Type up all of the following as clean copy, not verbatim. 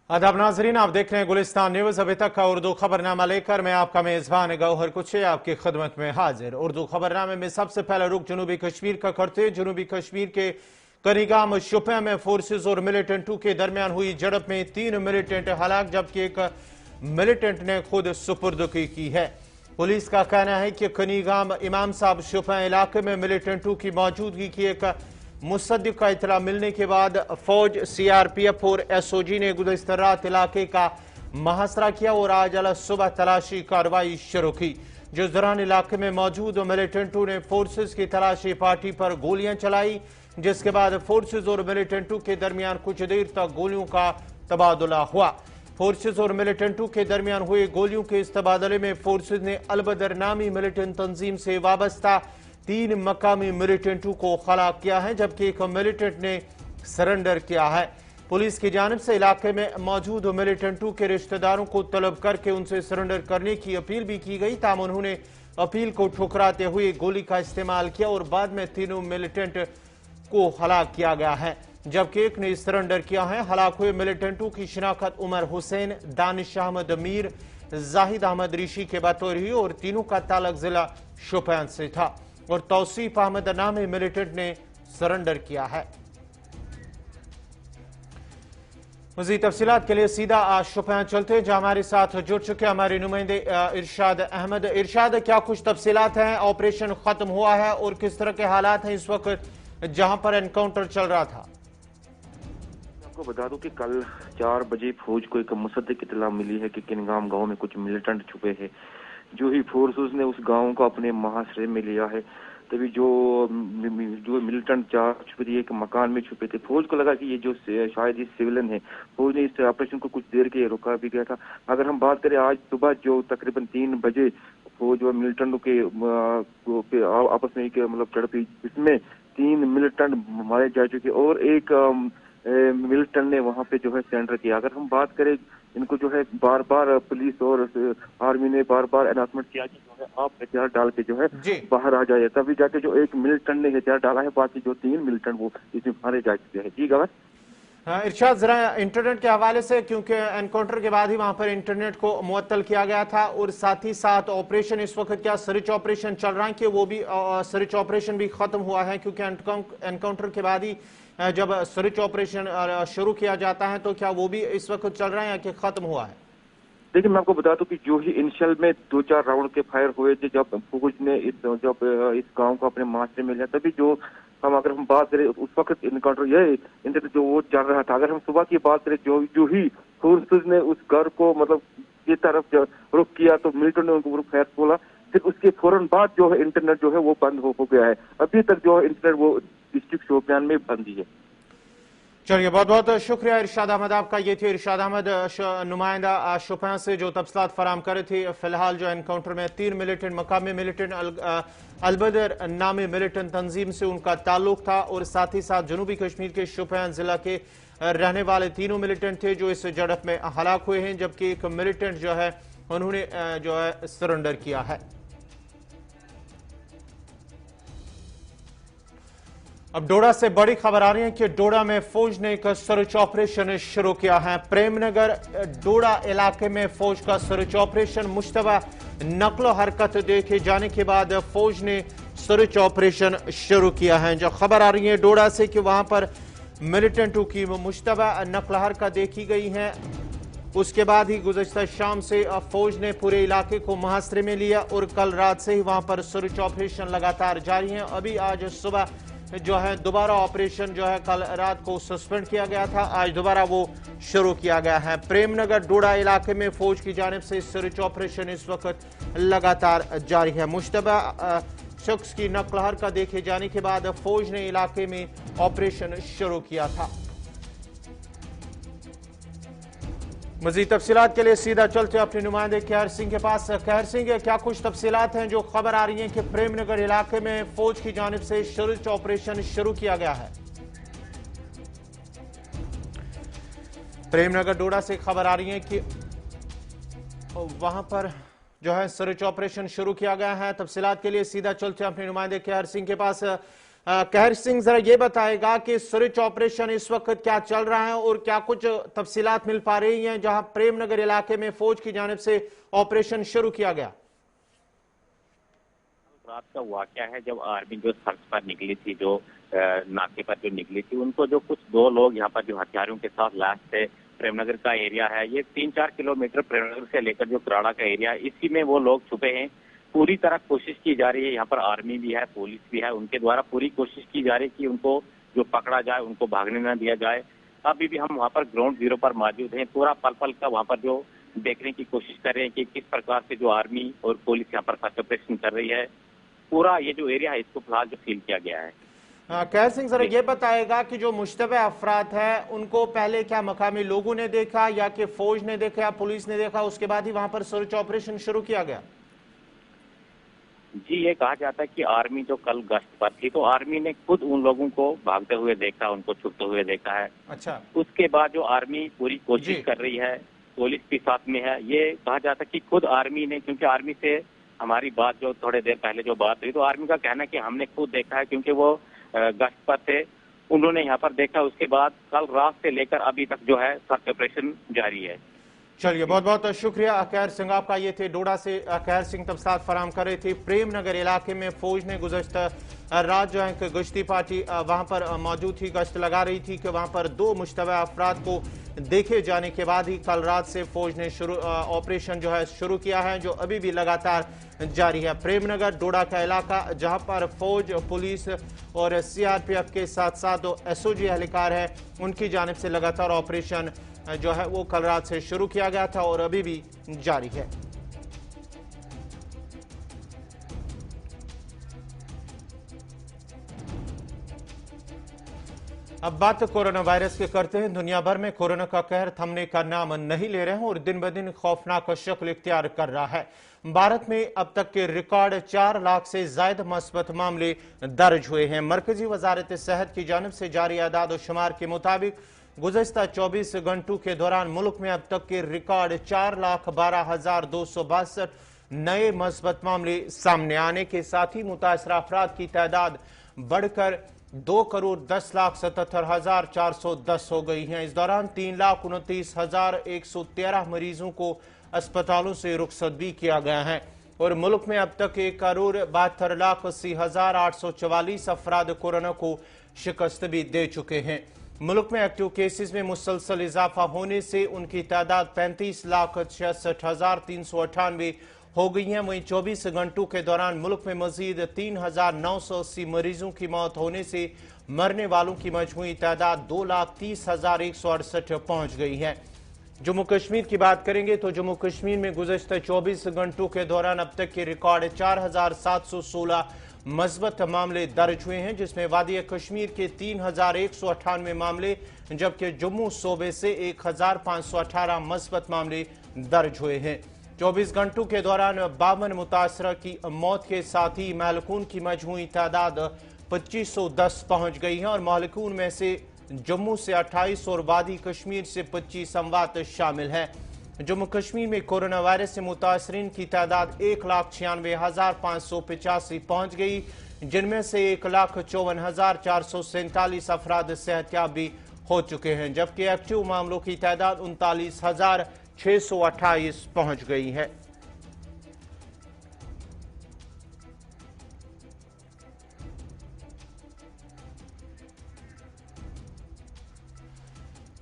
आदाब नाजरीन, आप देख रहे हैं गुलिस्तान न्यूज। अभी तक का उर्दू खबरनामा लेकर मैं आपका मेजबान गौहर कुछ आपकी खिदमत में हाजिर। उर्दू खबरनामे में सबसे पहले रुख जनूबी कश्मीर का करते हैं। जनूबी कश्मीर के कनीगाम शुपिया में फोर्सेज और मिलिटेंटों के दरमियान हुई झड़प में 3 मिलिटेंट हलाक, जबकि एक मिलिटेंट ने खुद सुपुर्दगी की है। पुलिस का कहना है कि कनीगाम इमाम साहब शुपिया इलाके में मिलिटेंटों की मौजूदगी की एक मुसद्दिक का इतला मिलने के बाद फौज, सीआरपीएफ और एसओजी ने गुज़िश्ता रात इलाके का मुहासरा किया और आज अल सुबह तलाशी कार्रवाई शुरू की। जिस दौरान इलाके में मौजूद मिलिटेंटों ने फोर्सेज की तलाशी पार्टी पर गोलियां चलाई, जिसके बाद फोर्सेज और मिलिटेंटों के दरमियान कुछ देर तक गोलियों का तबादला हुआ। फोर्सेज और मिलिटेंटों के दरमियान हुए गोलियों के इस तबादले में फोर्सेज ने अलबदर नामी मिलिटेंट तंजीम से वाबस्ता 3 मकामी मिलिटेंटों को हलाक किया है, जबकि एक मिलिटेंट ने सरेंडर किया है। पुलिस की जानिब से इलाके में मौजूद मिलिटेंटों के रिश्तेदारों को तलब करके उनसे सरेंडर करने की अपील भी की गई, ताम उन्होंने अपील को ठुकराते हुए गोली का इस्तेमाल किया और बाद में तीनों मिलिटेंट को हलाक किया गया है, जबकि एक ने सरेंडर किया है। हलाक हुए मिलिटेंटों की शिनाख्त उमर हुसैन, दानिश अहमद मीर, जाहिद अहमद ऋषि के बतौर हुई और तीनों का ताल्लुक जिला शोपियान से था और तौसीफ अहमद नामी मिलिटेंट ने सरेंडर किया है। मज़ीद तफसीलात के लिए सीधा आज शोपियान चलते हैं, जहां हमारे साथ जुड़ चुके हमारे नुमाइंदे इरशाद अहमद। इरशाद, क्या कुछ तफसीलात हैं? ऑपरेशन खत्म हुआ है और किस तरह के हालात हैं इस वक्त जहां पर एनकाउंटर चल रहा था? आपको बता दूं कि कल 4 बजे फौज को एक मुसद्दिक इत्तला मिली है कि किनगाम गांव में कुछ मिलिटेंट छुपे हैं। जो ही फोर्सेस ने उस गांव को अपने मुहासरे में लिया है, तभी जो मिलिटेंट 4 छुपे थे, एक मकान में छुपे थे। फौज को लगा कि ये जो शायद ये सिविलियन है। फौज ने इस ऑपरेशन को कुछ देर के लिए रोका भी गया था। अगर हम बात करें आज सुबह जो तकरीबन 3 बजे फौज और मिलिटेंटों के आपस में एक झड़प हुई, इसमें 3 मिलिटेंट मारे जा चुके और एक मिलिटेंट ने वहां पे जो है सरेंडर किया। अगर हम बात करें, इनको जो है बार बार पुलिस और आर्मी ने बार बार अनाउंसमेंट किया कि जो है आप हथियार डाल के जो है बाहर आ जाइए, तभी जाके जो एक मिलिटेंट ने हथियार डाला है। बाकी जो 3 मिलिटेंट वो इसमें मारे जा चुके हैं। जी गवर। इरशाद, जरा इंटरनेट के हवाले से, क्योंकि एनकाउंटर के बाद ही वहां पर इंटरनेट को मुअत्तल किया गया था और साथ ही साथ ऑपरेशन इस वक्त क्या सर्च ऑपरेशन चल रहा है कि वो भी सर्च ऑपरेशन भी खत्म हुआ है? क्योंकि एनकाउंटर के बाद ही जब सर्च ऑपरेशन शुरू किया जाता है तो क्या वो भी इस वक्त चल रहा है या कि खत्म हुआ है? देखिए, मैं आपको बता दूं कि जो ही इनिशियल में 2-4 राउंड के फायर हुए थे, जब फौज ने इस गांव को अपने मुहासरे में लिया, तभी जो अगर हम बात करें उस वक्त इनकाउंटर ये इंटरनेट जो वो चल रहा था। अगर हम सुबह की बात करें, जो ही फोर्सेज ने उस घर को की तरफ रुख किया तो मिलिटेंट ने उनको फायर खोला। फिर उसके फौरन बाद जो है इंटरनेट जो है वो बंद हो गया है। अभी तक जो है इंटरनेट वो डिस्ट्रिक्ट शोपियान में बंद ही है। चलिए, बहुत बहुत शुक्रिया इरशाद अहमद आपका। ये थे इरशाद अहमद, नुमाइंदा शोपियां से, जो तफसीलात फराम कर रहे थे। फिलहाल जो एनकाउंटर में 3 मिलिटेंट मकामी मिलिटेंट अलबदर नामी मिलिटेंट तंजीम से उनका ताल्लुक था और साथ ही साथ जनूबी कश्मीर के शोपियान जिला के रहने वाले तीनों मिलिटेंट थे जो इस झड़प में हलाक हुए हैं, जबकि एक मिलिटेंट जो है उन्होंने जो है सरेंडर किया है। अब डोडा से बड़ी खबर आ रही है कि डोडा में फौज ने एक सर्च ऑपरेशन शुरू किया है। प्रेमनगर डोडा इलाके में फौज का सर्च ऑपरेशन मुश्तबा नकलो हरकत देखे जाने के बाद फौज ने सर्च ऑपरेशन शुरू किया है। जो खबर आ रही है डोडा से कि वहां पर मिलिटेंटों की मुश्तबा नकल हरकत देखी गई है, उसके बाद ही गुज़श्ता शाम से फौज ने पूरे इलाके को मुहासरे में लिया और कल रात से ही वहां पर सर्च ऑपरेशन लगातार जारी है। अभी आज सुबह जो है दोबारा ऑपरेशन जो है कल रात को सस्पेंड किया गया था, आज दोबारा वो शुरू किया गया है। प्रेमनगर डोडा इलाके में फौज की जानिब से सर्च ऑपरेशन इस वक्त लगातार जारी है। मुश्तबा शख्स की नकल हरकत देखे जाने के बाद फौज ने इलाके में ऑपरेशन शुरू किया था। मजीद तफसीलात के लिए सीधा चलते अपने नुमाइंदे कहर सिंह के पास। कहर सिंह, क्या कुछ तफसीलात हैं? जो खबर आ रही है कि प्रेमनगर इलाके में फौज की जानिब से सर्च ऑपरेशन शुरू किया गया है। प्रेमनगर डोडा से खबर आ रही है कि वहां पर जो है सर्च ऑपरेशन शुरू किया गया है। तफसीलात के लिए सीधा चलते अपने नुमाइंदे कहर सिंह के पास। कहर सिंह, जरा ये बताएगा कि सर्च ऑपरेशन इस वक्त क्या चल रहा है और क्या कुछ तफसीलात मिल पा रही हैं जहां प्रेमनगर इलाके में फौज की जानिब से ऑपरेशन शुरू किया गया? रात का वाकया है जब आर्मी जो सर्च पर निकली थी, जो नाके पर जो निकली थी, उनको जो कुछ दो लोग यहाँ पर जो हथियारों के साथ लाश थे, प्रेमनगर का एरिया है, ये 3-4 किलोमीटर प्रेमनगर से लेकर जो कराड़ा का एरिया है, इसी में वो लोग छुपे हैं। पूरी तरह कोशिश की जा रही है, यहाँ पर आर्मी भी है, पुलिस भी है, उनके द्वारा पूरी कोशिश की जा रही है कि उनको जो पकड़ा जाए, उनको भागने न दिया जाए। अभी भी हम वहाँ पर ग्राउंड जीरो पर मौजूद हैं, पूरा पल पल का वहाँ पर जो देखने की कोशिश कर रहे हैं कि किस प्रकार से जो आर्मी और पुलिस यहाँ पर सर्च ऑपरेशन कर रही है। पूरा ये जो एरिया है इसको फिलहाल जो सील किया गया है। कहर सिंह, जरा ये बताएगा कि जो मुश्तबे अफराद है उनको पहले क्या मकामी लोगों ने देखा या कि फौज ने देखा या पुलिस ने देखा, उसके बाद ही वहां पर सर्च ऑपरेशन शुरू किया गया? जी, ये कहा जाता है कि आर्मी जो कल गश्त पर थी तो आर्मी ने खुद उन लोगों को भागते हुए देखा, उनको छुपते हुए देखा है। अच्छा। उसके बाद जो आर्मी पूरी कोशिश कर रही है, पुलिस भी साथ में है। ये कहा जाता है कि खुद आर्मी ने, क्योंकि आर्मी से हमारी बात जो थोड़े देर पहले जो बात हुई तो आर्मी का कहना है कि हमने खुद देखा है, क्योंकि वो गश्त पर थे, उन्होंने यहाँ पर देखा। उसके बाद कल रात से लेकर अभी तक जो है सर्च ऑपरेशन जारी है। चलिए, बहुत बहुत शुक्रिया कहर सिंह आपका। ये थे डोडा से कहर सिंह तफसीलात फराम कर रहे थे। प्रेमनगर इलाके में फौज ने गुज़श्ता रात जो है कि गश्ती पार्टी वहां पर मौजूद थी, गश्त लगा रही थी कि वहां पर 2 मुश्तबा अफराद को देखे जाने के बाद ही कल रात से फौज ने ऑपरेशन जो है शुरू किया है, जो अभी भी लगातार जारी है। प्रेमनगर डोडा का इलाका जहां पर फौज, पुलिस और CRPF के साथ साथ जो SOG एहलकार है उनकी जानिब से लगातार ऑपरेशन जो है वो कल रात से शुरू किया गया था और अभी भी जारी है। अब बात कोरोना वायरस के करते हैं। दुनिया भर में कोरोना का कहर थमने का नाम नहीं ले रहे हैं और दिन ब दिन खौफनाक शक्ल इख्तियार कर रहा है। भारत में अब तक के रिकॉर्ड 4 लाख से ज्यादा मस्बत मामले दर्ज हुए हैं। मरकजी वजारत सेहत की जानिब से जारी आदाद और शुमार के मुताबिक गुज़श्ता 24 घंटों के दौरान मुल्क में अब तक के रिकॉर्ड 4,12,262 नए मस्बत मामले सामने आने के साथ ही मुतासरा अफराद की तादाद बढ़कर 2,10,77,410 हो गई है। इस दौरान 3,29,113 मरीजों को अस्पतालों से रुखसत भी किया गया है और मुल्क में अब तक 1,72,80,844 अफराद कोरोना को शिकस्त भी दे चुके हैं। मुल्क में एक्टिव केसेस में मुसलसल इजाफा होने से उनकी तादाद 35,66,398 हो गई है। वहीं 24 घंटों के दौरान मुल्क में मजीद 3,980 मरीजों की मौत होने से मरने वालों की मजमूई तादाद 2,30,168 पहुंच गई है। जम्मू कश्मीर की बात करेंगे तो जम्मू कश्मीर में गुज़श्ता 24 घंटों के दौरान अब तक के रिकॉर्ड 4,716 मस्बत मामले दर्ज हुए हैं, जिसमें वादी कश्मीर के 3,198 मामले जबकि जम्मू सूबे से 1,518 मस्बत मामले दर्ज हुए हैं। 24 घंटों के दौरान 52 मुतासरा की मौत के साथ ही महलकून की मजमूई तादाद 2510 पहुंच गई है और महलकून में से जम्मू से 28 और वादी कश्मीर से 25 अमवात शामिल हैं। जम्मू कश्मीर में कोरोना वायरस से मुतासरीन की तादाद 1,96,585 पहुंच गई, जिनमें से 1,54,447 अफराद सेहतयाब भी हो चुके हैं, जबकि एक्टिव मामलों की तादाद 39,628 पहुंच गई है।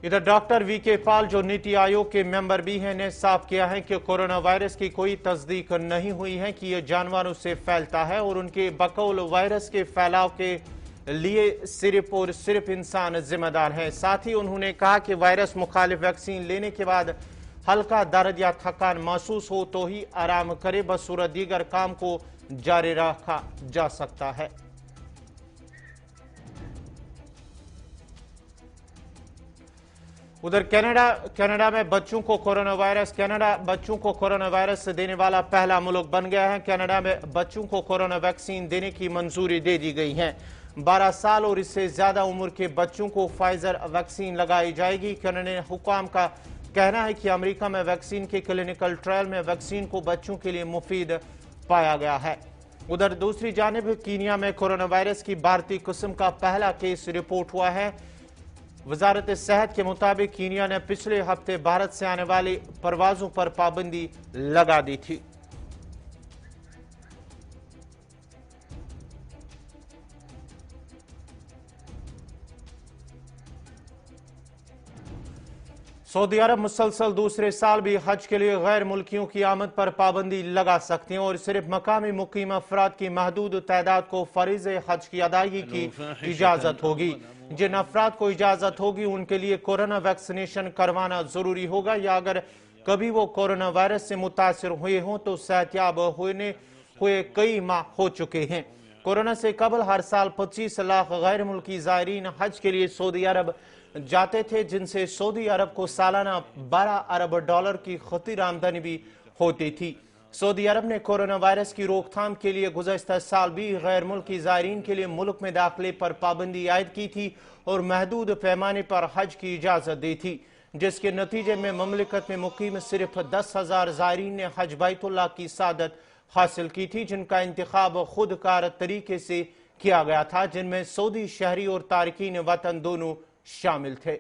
इधर डॉक्टर VK पाल जो नीति आयोग के मेंबर भी हैं ने साफ किया है कि कोरोना वायरस की कोई तस्दीक नहीं हुई है कि यह जानवरों से फैलता है और उनके बकौल वायरस के फैलाव के लिए सिर्फ और सिर्फ इंसान जिम्मेदार है। साथ ही उन्होंने कहा कि वायरस मुखालिफ वैक्सीन लेने के बाद हल्का दर्द या थकान महसूस हो तो ही आराम करे, बसूरत दीगर काम को जारी रखा जा सकता है। उधर कनाडा में बच्चों को कोरोना वायरस देने वाला पहला मुल्क बन गया है। कनाडा में बच्चों को कोरोना वैक्सीन देने की मंजूरी दे दी गई है। 12 साल और इससे ज्यादा उम्र के बच्चों को फाइजर वैक्सीन लगाई जाएगी। कनाडाई हुकाम का कहना है कि अमेरिका में वैक्सीन के क्लिनिकल ट्रायल में वैक्सीन को बच्चों के लिए मुफीद पाया गया है। उधर दूसरी जानिब कीनिया में कोरोना वायरस की भारतीय किस्म का पहला केस रिपोर्ट हुआ है। वजारत सेहत के मुताबिक कीनिया ने पिछले हफ्ते भारत से आने वाली परवाजों पर पाबंदी लगा दी थी। सऊदी अरब मुसलसल दूसरे साल भी हज के लिए गैर मुल्कियों की आमद पर पाबंदी लगा सकते हैं और सिर्फ मकामी मुकीम अफराद की महदूद तादाद को फरीज हज की अदायगी की इजाजत होगी। जिन अफराद को इजाजत होगी उनके लिए कोरोना वैक्सीनेशन करवाना जरूरी होगा, या अगर कभी वो कोरोना वायरस से मुतासर हुए हों तो सेहतयाब हुए कई माह हो चुके हैं। कोरोना से कबल हर साल 25 लाख गैर मुल्की ज़ायरीन हज के लिए सऊदी अरब जाते थे, जिनसे सऊदी अरब को सालाना 12 अरब डॉलर की खतीर आमदनी भी होती थी। सऊदी अरब ने कोरोना वायरस की रोकथाम के लिए गुज़श्ता साल भी गैर मुल्की ज़ायरीन के लिए मुल्क में दाखिले पर पाबंदी आयद की थी और महदूद पैमाने पर हज की इजाज़त दी थी, जिसके नतीजे में ममलिकत में मुकीम सिर्फ 10,000 ज़ायरीन ने हज बैतुल्लाह की सादत हासिल की थी, जिनका इंतखाब खुदकार तरीके से किया गया था, जिनमें सऊदी शहरी और तारकीन वतन दोनों शामिल थे।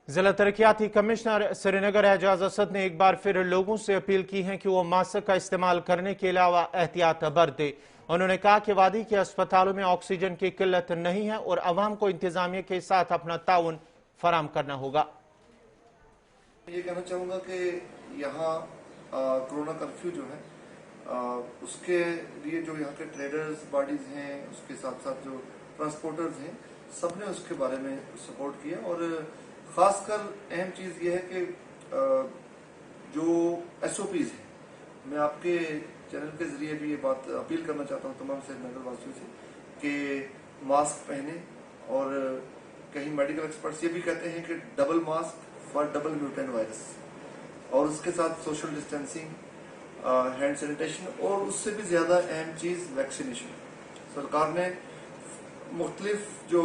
जिला तरक्याती कमिश्नर श्रीनगर एजाज असद ने एक बार फिर लोगों से अपील की है कि वो मास्क का इस्तेमाल करने के अलावा एहतियात बरतें। उन्होंने कहा कि वादी के अस्पतालों में ऑक्सीजन की किल्लत नहीं है और अवाम को इंतजामिया के साथ अपना ताउन फराम करना होगा। ये कहना चाहूँगा कि यहाँ कोरोना कर्फ्यू जो है उसके लिए जो यहाँ के ट्रेडर्स बॉडीज हैं, उसके साथ साथ जो ट्रांसपोर्टर्स हैं, सबने उसके बारे में सपोर्ट किया। और खासकर अहम चीज़ ये है कि जो SOPs हैं, मैं आपके चैनल के जरिए भी ये बात अपील करना चाहता हूँ तमाम श्रीनगर वासियों से कि मास्क पहने। और कहीं मेडिकल एक्सपर्ट्स ये भी कहते हैं कि double mask for double mutant virus, और उसके साथ सोशल डिस्टेंसिंग, हैंड सैनिटेशन, और उससे भी ज्यादा अहम चीज वैक्सीनेशन। सरकार ने मुख्तलिफ जो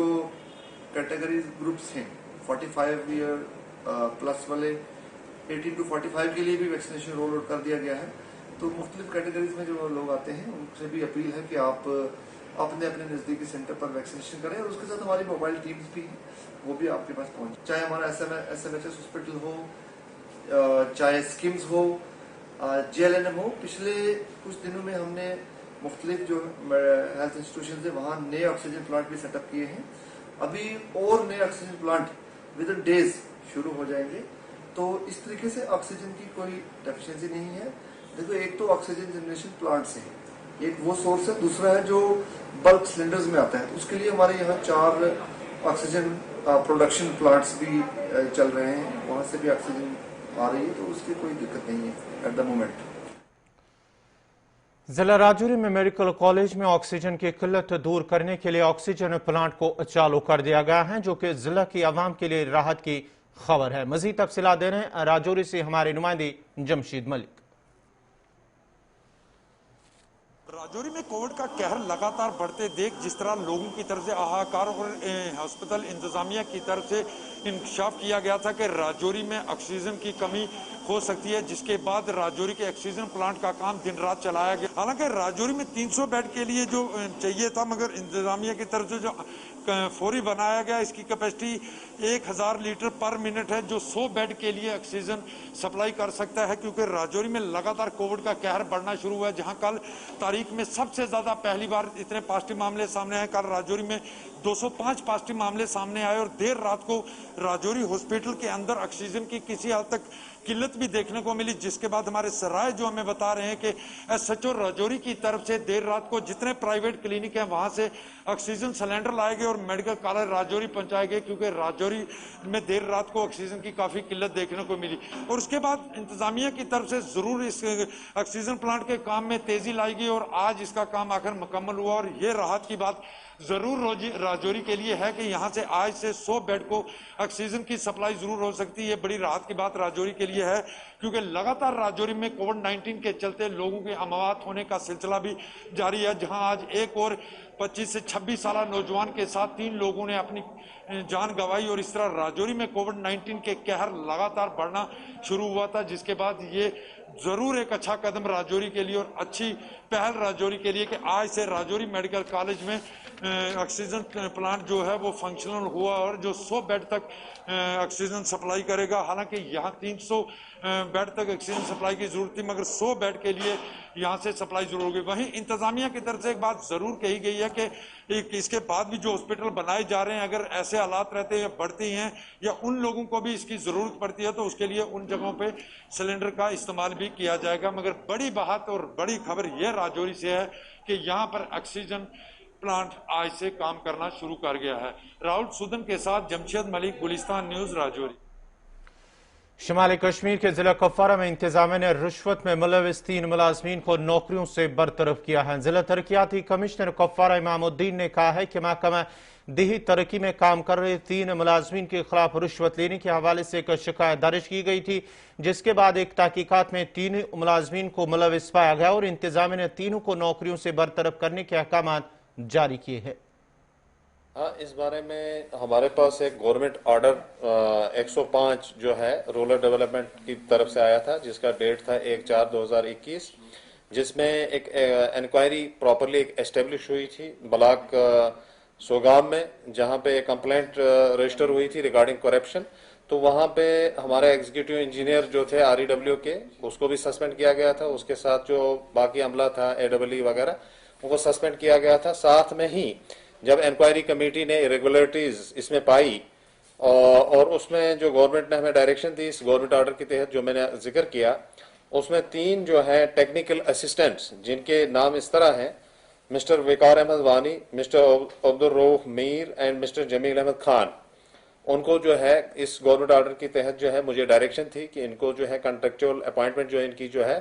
कैटेगरीज ग्रुप्स हैं, 45 ईयर प्लस वाले 18 to 45 के लिए भी वैक्सीनेशन रोल आउट कर दिया गया है। तो मुख्तलिफ कैटेगरीज में जो लोग आते हैं उनसे भी अपील है कि आप अपने अपने नजदीकी सेंटर पर वैक्सीनेशन करें। और उसके साथ हमारी मोबाइल टीम्स भी हैं, वो भी आपके पास पहुंचे, चाहे हमारा SMHS हॉस्पिटल हो, चाहे स्कीम्स हो, JLNM हो। पिछले कुछ दिनों में हमने मुख्तलिफ जो हेल्थ इंस्टीट्यूशन है वहाँ नए ऑक्सीजन प्लांट भी सेटअप किए हैं। अभी और नए oxygen plant with in days शुरू हो जाएंगे। तो इस तरीके से ऑक्सीजन की कोई डेफिशिएंसी नहीं है। देखो, एक तो ऑक्सीजन जनरेशन प्लांट से एक वो सोर्स है, दूसरा है जो बल्क सिलेंडर्स में आता है। तो उसके लिए हमारे यहाँ 4 ऑक्सीजन प्रोडक्शन प्लांट्स भी चल रहे हैं, वहां से भी ऑक्सीजन आ रही है, तो उसकी कोई दिक्कत नहीं है एट द मोमेंट। जिला राजौरी में मेडिकल कॉलेज में ऑक्सीजन की किल्लत दूर करने के लिए ऑक्सीजन प्लांट को चालू कर दिया गया है, जो कि जिला की आवाम के लिए राहत की खबर है। मजीद तफसीलात दे रहे हैं राजौरी से हमारे नुमाइंदे जमशीद मलिक। राजौरी में कोविड का कहर लगातार बढ़ते देख जिस तरह लोगों की तरफ से हाहाकार और हॉस्पिटल इंतजामिया की तरफ से इंकशाफ किया गया था कि राजौरी में ऑक्सीजन की कमी हो सकती है, जिसके बाद राजौरी के ऑक्सीजन प्लांट का काम दिन रात चलाया गया। हालांकि राजौरी में 300 बेड के लिए जो चाहिए था, मगर इंतजामिया की तरफ से जो फौरी बनाया गया, इसकी कैपेसिटी 1000 लीटर पर मिनट है, जो 100 बेड के लिए ऑक्सीजन सप्लाई कर सकता है। क्योंकि राजौरी में लगातार कोविड का कहर बढ़ना शुरू हुआ है, जहां कल तारीख में सबसे ज्यादा पहली बार इतने पॉजिटिव मामले सामने आए। कल राजौरी में 205 पॉजिटिव मामले सामने आए और देर रात को राजौरी हॉस्पिटल के अंदर ऑक्सीजन की किसी हद तक किल्लत भी देखने को मिली, जिसके बाद हमारे सराय जो हमें बता रहे हैं कि SHO राजौरी की तरफ से देर रात को जितने प्राइवेट क्लिनिक हैं वहां से ऑक्सीजन सिलेंडर लाए गए और मेडिकल कॉलेज राजौरी पहुंचाए गए, क्योंकि राजौरी में देर रात को ऑक्सीजन की काफी किल्लत देखने को मिली। और उसके बाद इंतजामिया की तरफ से जरूर इस ऑक्सीजन प्लांट के काम में तेजी लाई गई और आज इसका काम आखिर मुकम्मल हुआ। और ये राहत की बात जरूर राजौरी के लिए है कि यहाँ से आज से 100 बेड को ऑक्सीजन की सप्लाई जरूर हो सकती है। ये बड़ी राहत की बात राजौरी के लिए है, क्योंकि लगातार राजौरी में कोविड-19 के चलते लोगों के अमवात होने का सिलसिला भी जारी है, जहां आज एक और 25 से 26 साल नौजवान के साथ 3 लोगों ने अपनी जान गंवाई। और इस तरह राजौरी में कोविड-19 के कहर लगातार बढ़ना शुरू हुआ था, जिसके बाद ये जरूर एक अच्छा कदम राजौरी के लिए और अच्छी पहल राजौरी के लिए कि आज से राजौरी मेडिकल कॉलेज में ऑक्सीजन प्लांट जो है वो फंक्शनल हुआ और जो 100 बेड तक ऑक्सीजन सप्लाई करेगा। हालांकि यहाँ 300 बेड तक ऑक्सीजन सप्लाई की जरूरत थी, मगर 100 बेड के लिए यहाँ से सप्लाई जरूर होगी। वहीं इंतजामिया की तरफ से एक बात जरूर कही गई है कि इसके बाद भी जो हॉस्पिटल बनाए जा रहे हैं, अगर ऐसे हालात रहते हैं, बढ़ती हैं या उन लोगों को भी इसकी जरूरत पड़ती है, तो उसके लिए उन जगहों पे सिलेंडर का इस्तेमाल भी किया जाएगा। मगर बड़ी बात और बड़ी खबर यह राजौरी से है कि यहाँ पर ऑक्सीजन प्लांट आज से काम करना शुरू कर गया है। राहुल सुदन के साथ जमशेद मलिक, गुलिस्तान न्यूज, राजौरी। शुमाली कश्मीर के जिला कुपवारा में इंतजामिया ने रिश्वत में मुलविस 3 मुलाजमीन को नौकरियों से बरतरफ किया है। जिला तरक्याती कमिश्नर कुपवारा इमामुद्दीन ने कहा है कि महकमा देही तरक्की में काम कर रहे 3 मुलाजमीन के खिलाफ रिश्वत लेने के हवाले से एक शिकायत दर्ज की गई थी, जिसके बाद एक तहकीकात में 3 मुलाजमीन को मुलविस पाया गया और इंतजामिया ने तीनों को नौकरियों से बरतरफ करने के अहकाम जारी किए हैं। हाँ, इस बारे में हमारे पास एक गवर्नमेंट ऑर्डर 105 जो है रूरल डेवलपमेंट की तरफ से आया था, जिसका डेट था 1/4/2021, जिसमें एक इंक्वायरी प्रॉपरली एस्टेब्लिश हुई थी ब्लॉक सोगाम में, जहां पे कंप्लेंट रजिस्टर हुई थी रिगार्डिंग करप्शन। तो वहां पे हमारे एग्जीक्यूटिव इंजीनियर जो थे REW के, उसको भी सस्पेंड किया गया था। उसके साथ जो बाकी अमला था AEE वगैरह, उनको सस्पेंड किया गया था। साथ में ही जब इंक्वायरी कमेटी ने इरेगुलरिटीज इसमें पाई और उसमें जो गवर्नमेंट ने हमें डायरेक्शन दी, इस गवर्नमेंट ऑर्डर के तहत जो मैंने जिक्र किया, उसमें 3 जो है टेक्निकल असिस्टेंट्स, जिनके नाम इस तरह हैं, mister Waqar Ahmad Wani, mister Abdul Rauf Mir and mister Jamil Ahmad Khan, उनको जो है इस गवर्नमेंट ऑर्डर के तहत जो है मुझे डायरेक्शन थी कि इनको जो है कॉन्ट्रेक्चुअल अपॉइंटमेंट जो इनकी जो है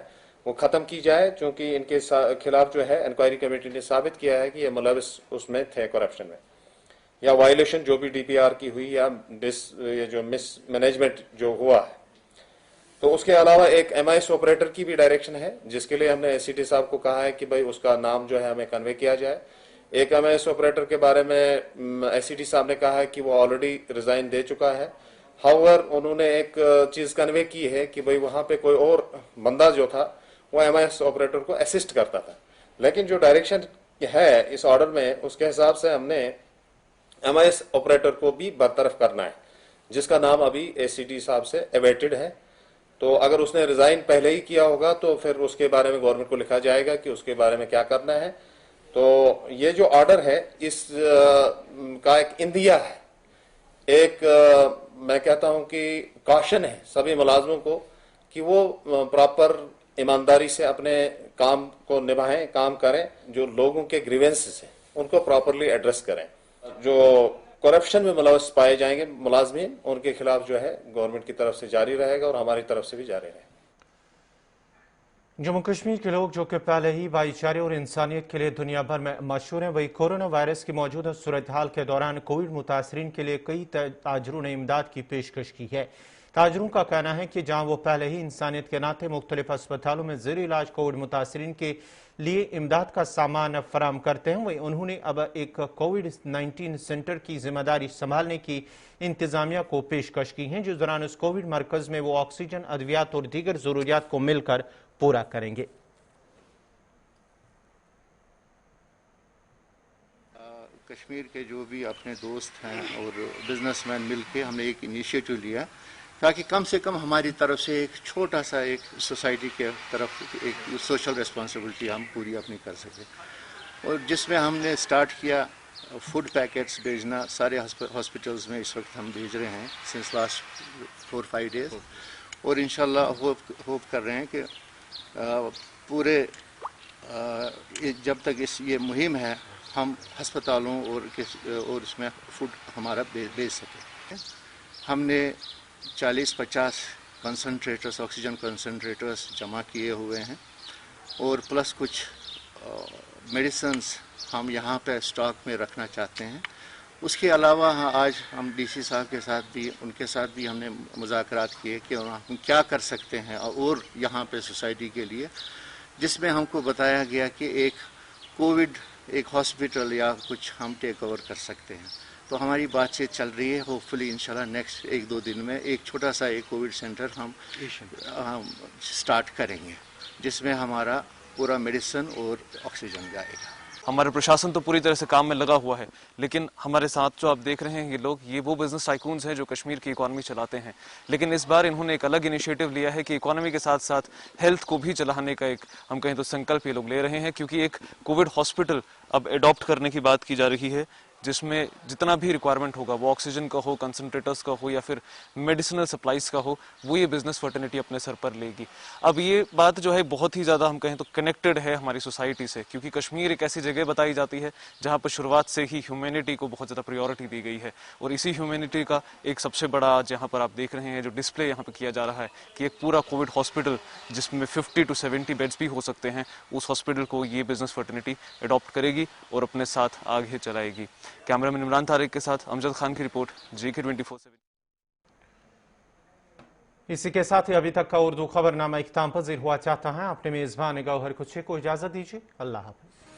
वो खत्म की जाए, क्योंकि इनके खिलाफ जो है इंक्वायरी कमेटी ने साबित किया है कि ये मुलविस उसमें थे करप्शन में, या वायलेशन जो भी DPR की हुई या ये जो मिसमैनेजमेंट जो हुआ है। तो उसके अलावा एक MIS ऑपरेटर की भी डायरेक्शन है, जिसके लिए हमने ACT साहब को कहा है कि भाई उसका नाम जो है हमें कन्वे किया जाए। एक MIS ऑपरेटर के बारे में ACT साहब ने कहा है कि वो ऑलरेडी रिजाइन दे चुका है। हाउएवर उन्होंने एक चीज कन्वे की है कि भाई वहां पे कोई और बंदा जो था वो MIS ऑपरेटर को असिस्ट करता था, लेकिन जो डायरेक्शन है इस ऑर्डर में, उसके हिसाब से हमने MIS ऑपरेटर को भी बरतरफ करना है, जिसका नाम अभी ACT साहब से अवेटेड है। तो अगर उसने रिजाइन पहले ही किया होगा तो फिर उसके बारे में गवर्नमेंट को लिखा जाएगा कि उसके बारे में क्या करना है। तो ये जो ऑर्डर है इस का एक इंदिया है, एक मैं कहता हूं कि कॉशन है सभी मुलाजमों को कि वो प्रॉपर ईमानदारी से अपने काम को निभाएं, काम करें, जो लोगों के ग्रीवेंसेस हैं उनको प्रॉपरली एड्रेस करें। जो करप्शन में मुलविस पाए जाएंगे मुलाजमीन, उनके खिलाफ जो है गवर्नमेंट की तरफ से जारी रहेगा और हमारी तरफ से भी जारी रहेगा। जम्मू कश्मीर के लोग जो कि पहले ही भाईचारे और इंसानियत के लिए दुनिया भर में मशहूर हैं, वही कोरोना वायरस की मौजूदा सूरत हाल के दौरान कोविड मुतासरीन के लिए कई ताजरों ने इमदाद की पेशकश की है। ताजरों का कहना है कि जहां वो पहले ही इंसानियत के नाते मुख्तलिफ अस्पतालों में ज़ेर इलाज कोविड मुतासरीन के लिए इमदाद का सामान फराम करते हैं, वही उन्होंने अब एक कोविड-19 सेंटर की जिम्मेदारी संभालने की इंतजामिया को पेशकश की है, जिस दौरान उस कोविड मरकज में वो ऑक्सीजन, अद्वियात और दीगर जरूरियात को मिलकर पूरा करेंगे। कश्मीर के जो भी अपने दोस्त हैं और बिजनेसमैन मिलके हमने एक इनिशिएटिव लिया ताकि कम से कम हमारी तरफ से एक छोटा सा एक सोसाइटी के तरफ एक सोशल रिस्पॉन्सिबिलिटी हम पूरी अपनी कर सकें, और जिसमें हमने स्टार्ट किया फूड पैकेट्स भेजना सारे हॉस्पिटल्स में। इस वक्त हम भेज रहे हैं सिंस लास्ट 4-5 डेज, और इंशाल्लाह होप कर रहे हैं कि पूरे जब तक ये मुहिम है हम अस्पतालों और इसमें फूड हमारा भेज सकें। हमने 40-50 कंसनट्रेटर्स, ऑक्सीजन कंसनट्रेटर्स जमा किए हुए हैं, और प्लस कुछ मेडिसिन्स हम यहाँ पे स्टॉक में रखना चाहते हैं। उसके अलावा आज हम डीसी साहब के साथ भी उनके साथ भी हमने मुज़ाकरात किए कि हम क्या कर सकते हैं और यहाँ पे सोसाइटी के लिए, जिसमें हमको बताया गया कि एक कोविड एक हॉस्पिटल या कुछ हम टेक ओवर कर सकते हैं। तो हमारी बातचीत चल रही है। होपफुली इंशाल्लाह नेक्स्ट 1-2 दिन में एक छोटा सा एक कोविड सेंटर हम स्टार्ट करेंगे, जिसमें हमारा पूरा मेडिसिन और ऑक्सीजन जाएगा। हमारे प्रशासन तो पूरी तरह से काम में लगा हुआ है, लेकिन हमारे साथ जो आप देख रहे हैं ये वो बिजनेस टाइकून्स हैं जो कश्मीर की इकोनॉमी चलाते हैं। लेकिन इस बार इन्होंने एक अलग इनिशिएटिव लिया है कि इकोनॉमी के साथ साथ हेल्थ को भी चलाने का एक हम कहें तो संकल्प ये लोग ले रहे हैं, क्योंकि एक कोविड हॉस्पिटल अब एडॉप्ट करने की बात की जा रही है, जिसमें जितना भी रिक्वायरमेंट होगा, वो ऑक्सीजन का हो, कंसंट्रेटर्स का हो या फिर मेडिसिनल सप्लाईज का हो, वो ये बिजनेस फर्टिनिटी अपने सर पर लेगी। अब ये बात जो है बहुत ही ज़्यादा हम कहें तो कनेक्टेड है हमारी सोसाइटी से, क्योंकि कश्मीर एक ऐसी जगह बताई जाती है जहाँ पर शुरुआत से ही ह्यूमैनिटी को बहुत ज़्यादा प्रायोरिटी दी गई है। और इसी ह्यूमैनिटी का एक सबसे बड़ा आज यहाँ पर आप देख रहे हैं जो डिस्प्ले यहाँ पर किया जा रहा है कि एक पूरा कोविड हॉस्पिटल जिसमें 50 to 70 बेड्स भी हो सकते हैं, उस हॉस्पिटल को ये बिजनेस फर्टिनिटी अडॉप्ट करेगी और अपने साथ आगे चलाएगी। कैमरामैन इमरान तारिक के साथ अमजद खान की रिपोर्ट, JK 24/7। इसी के साथ ही अभी तक का उर्दू खबरनामा इख्तिताम पजीर हुआ। चाहता है अपने मेजबान गौहर कुछ को इजाजत दीजिए। अल्लाह हाफ़िज़।